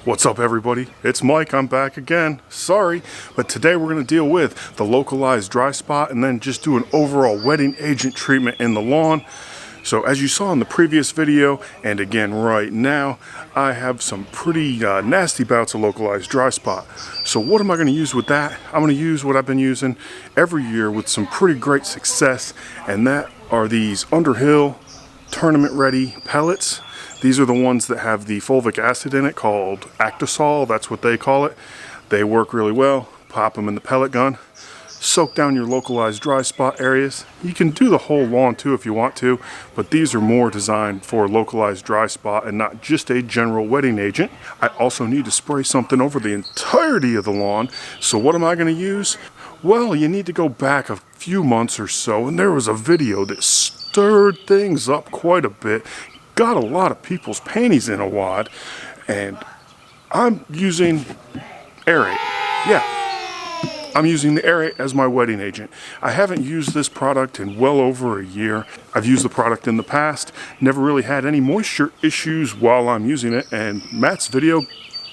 What's up everybody, it's Mike, I'm back again. Sorry, but today we're going to deal with the localized dry spot and then just do an overall wetting agent treatment in the lawn. So as you saw in the previous video, and again right now, I have some pretty nasty bouts of localized dry spot. So what am I going to use with that? I'm going to use what I've been using every year with some pretty great success, and that are these Underhill tournament ready pellets. These are the ones that have the fulvic acid in it, called Actisol, that's what they call it. They work really well. Pop them in the pellet gun. Soak down your localized dry spot areas. You can do the whole lawn too if you want to, but these are more designed for localized dry spot and not just a general wetting agent. I also need to spray something over the entirety of the lawn. So what am I going to use? Well, you need to go back a few months or so, and there was a video that stirred things up quite a bit. Got a lot of people's panties in a wad, and I'm using airy. Yeah, I'm using the airy as my wetting agent. I haven't used this product in well over a year. I've used the product in the past, never really had any moisture issues while I'm using it, and Matt's video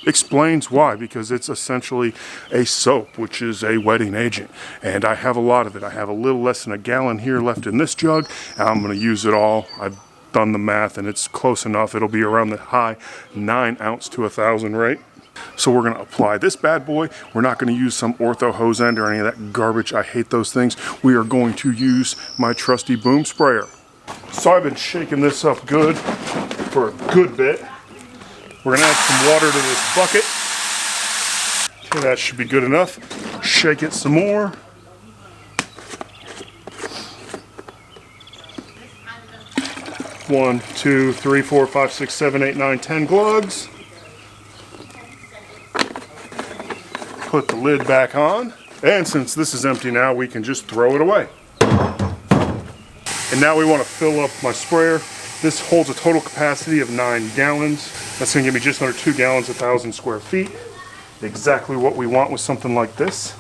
explains why, because it's essentially a soap, which is a wetting agent, and I have a lot of it. I have a little less than a gallon here left in this jug, and I'm going to use it all. I've done the math and it's close enough. It'll be around the high 9 ounce to 1,000 rate. So we're going to apply this bad boy. We're not going to use some ortho hose end or any of that garbage. I hate those things. We are going to use my trusty boom sprayer. So I've been shaking this up good for a good bit. We're going to add some water to this bucket. Okay, that should be good enough. Shake it some more. One, two, three, 4, 5, 6, 7, 8, 9, 10 glugs. Put the lid back on. And since this is empty now, we can just throw it away. And now we want to fill up my sprayer. This holds a total capacity of 9 gallons. That's going to give me just under 2 gallons, 1,000 square feet. Exactly what we want with something like this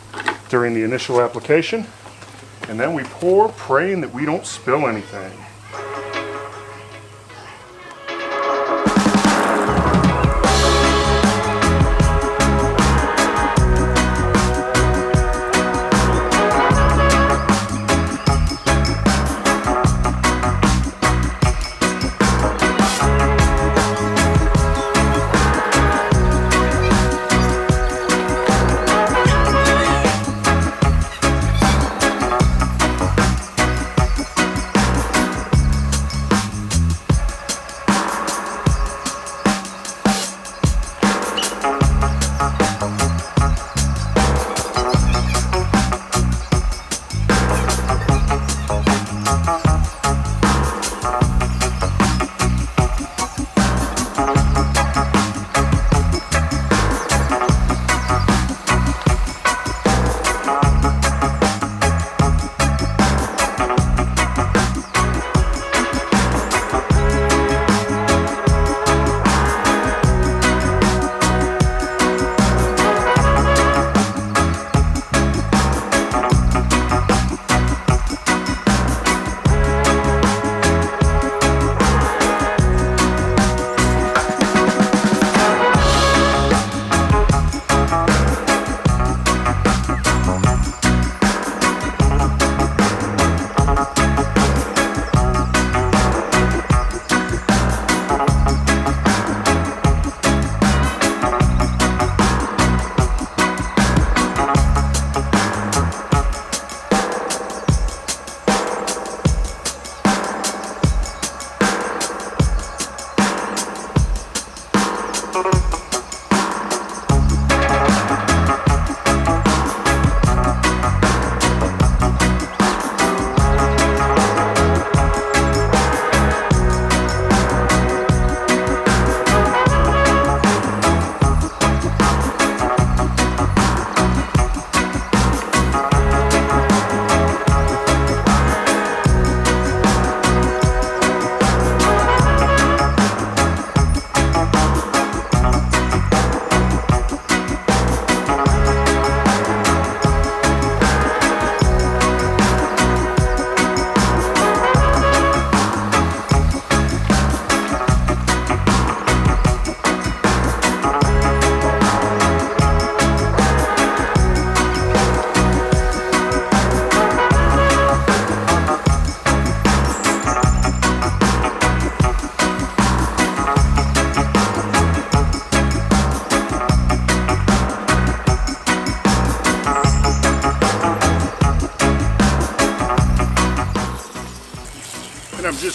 during the initial application. And then we pour, praying that we don't spill anything.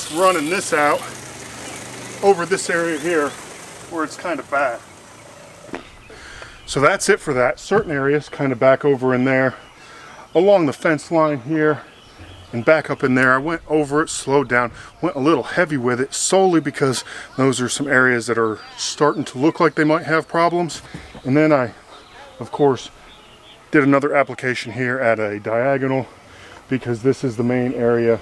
just running this out over this area here where it's kind of bad. So that's it for that. Certain areas kind of back over in there along the fence line here and back up in there. I went over it, slowed down, went a little heavy with it solely because those are some areas that are starting to look like they might have problems. And then I, of course, did another application here at a diagonal because this is the main area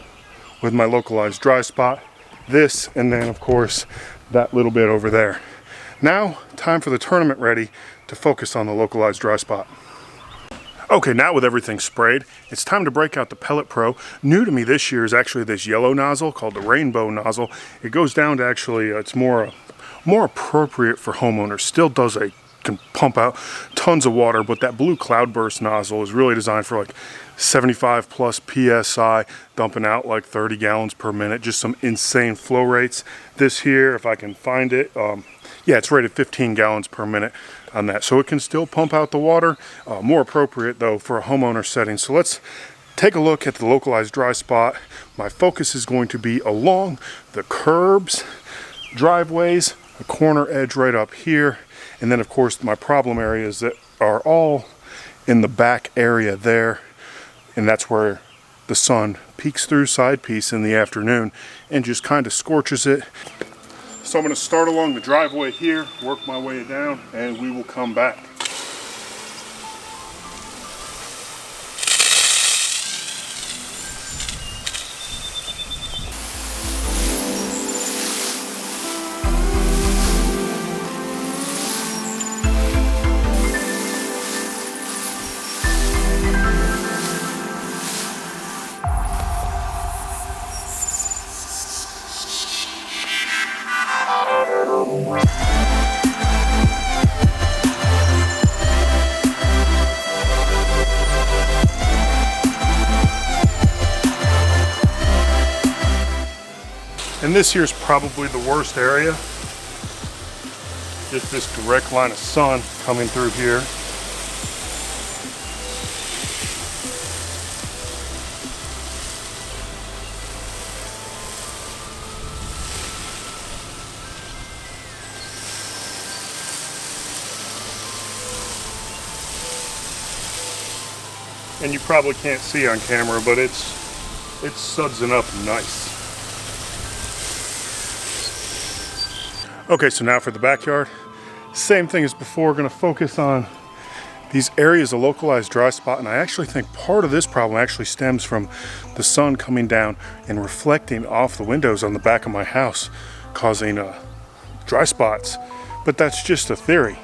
with my localized dry spot. This, and then of course that little bit over there. Now, time for the tournament ready to focus on the localized dry spot. Okay, now with everything sprayed, it's time to break out the Pellet Pro. New to me this year is actually this yellow nozzle called the Rainbow nozzle. It goes down to actually, it's more appropriate for homeowners. Still can pump out tons of water, but that blue Cloudburst nozzle is really designed for like 75 plus PSI, dumping out like 30 gallons per minute, just some insane flow rates. This here, if I can find it, yeah, it's rated 15 gallons per minute on that. So it can still pump out the water, more appropriate though for a homeowner setting. So let's take a look at the localized dry spot. My focus is going to be along the curbs, driveways, the corner edge right up here, and then of course my problem areas that are all in the back area there, and that's where the sun peeks through side piece in the afternoon and just kind of scorches it. So I'm going to start along the driveway here, work my way down, and we will come back. And this here's probably the worst area. Just this direct line of sun coming through here. And you probably can't see on camera, but it's sudsing up nice. Okay, so now for the backyard, same thing as before. We're going to focus on these areas of localized dry spot, and I actually think part of this problem actually stems from the sun coming down and reflecting off the windows on the back of my house, causing dry spots, but that's just a theory.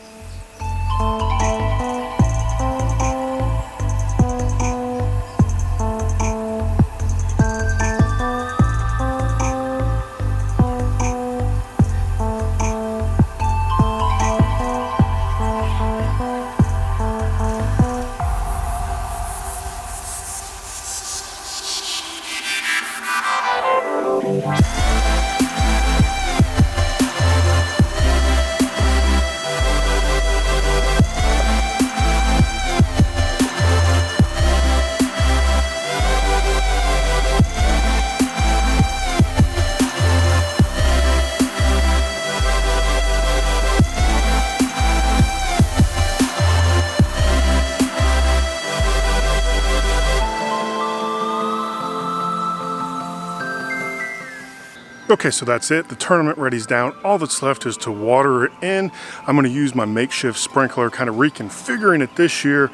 Okay, so that's it. The tournament ready's down. All that's left is to water it in. I'm going to use my makeshift sprinkler, kind of reconfiguring it this year.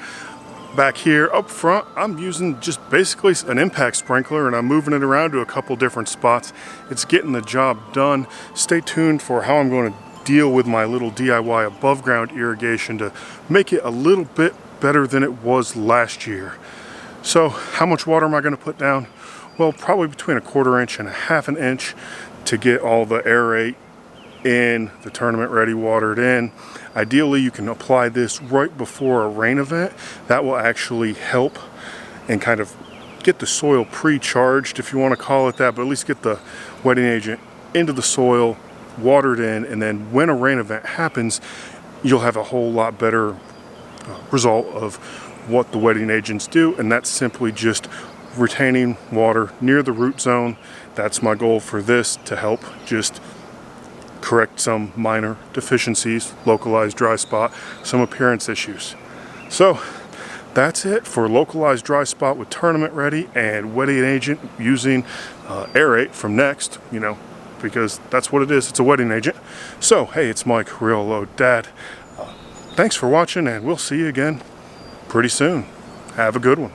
Back here up front, I'm using just basically an impact sprinkler, and I'm moving it around to a couple different spots. It's getting the job done. Stay tuned for how I'm going to deal with my little DIY above ground irrigation to make it a little bit better than it was last year. So how much water am I going to put down? Well, probably between 1/4 inch and 1/2 inch to get all the aerate in, the tournament ready watered in. Ideally, you can apply this right before a rain event. That will actually help and kind of get the soil pre-charged, if you want to call it that, but at least get the wetting agent into the soil, watered in, and then when a rain event happens, you'll have a whole lot better result of what the wetting agents do, and that's simply just retaining water near the root zone. That's my goal for this, to help just correct some minor deficiencies, localized dry spot, some appearance issues. So that's it for localized dry spot with tournament ready and wetting agent using aerate from Next, you know, because that's what it is. It's a wetting agent. So hey, it's Mike, Real Low Dad. Thanks for watching, and we'll see you again pretty soon. Have a good one.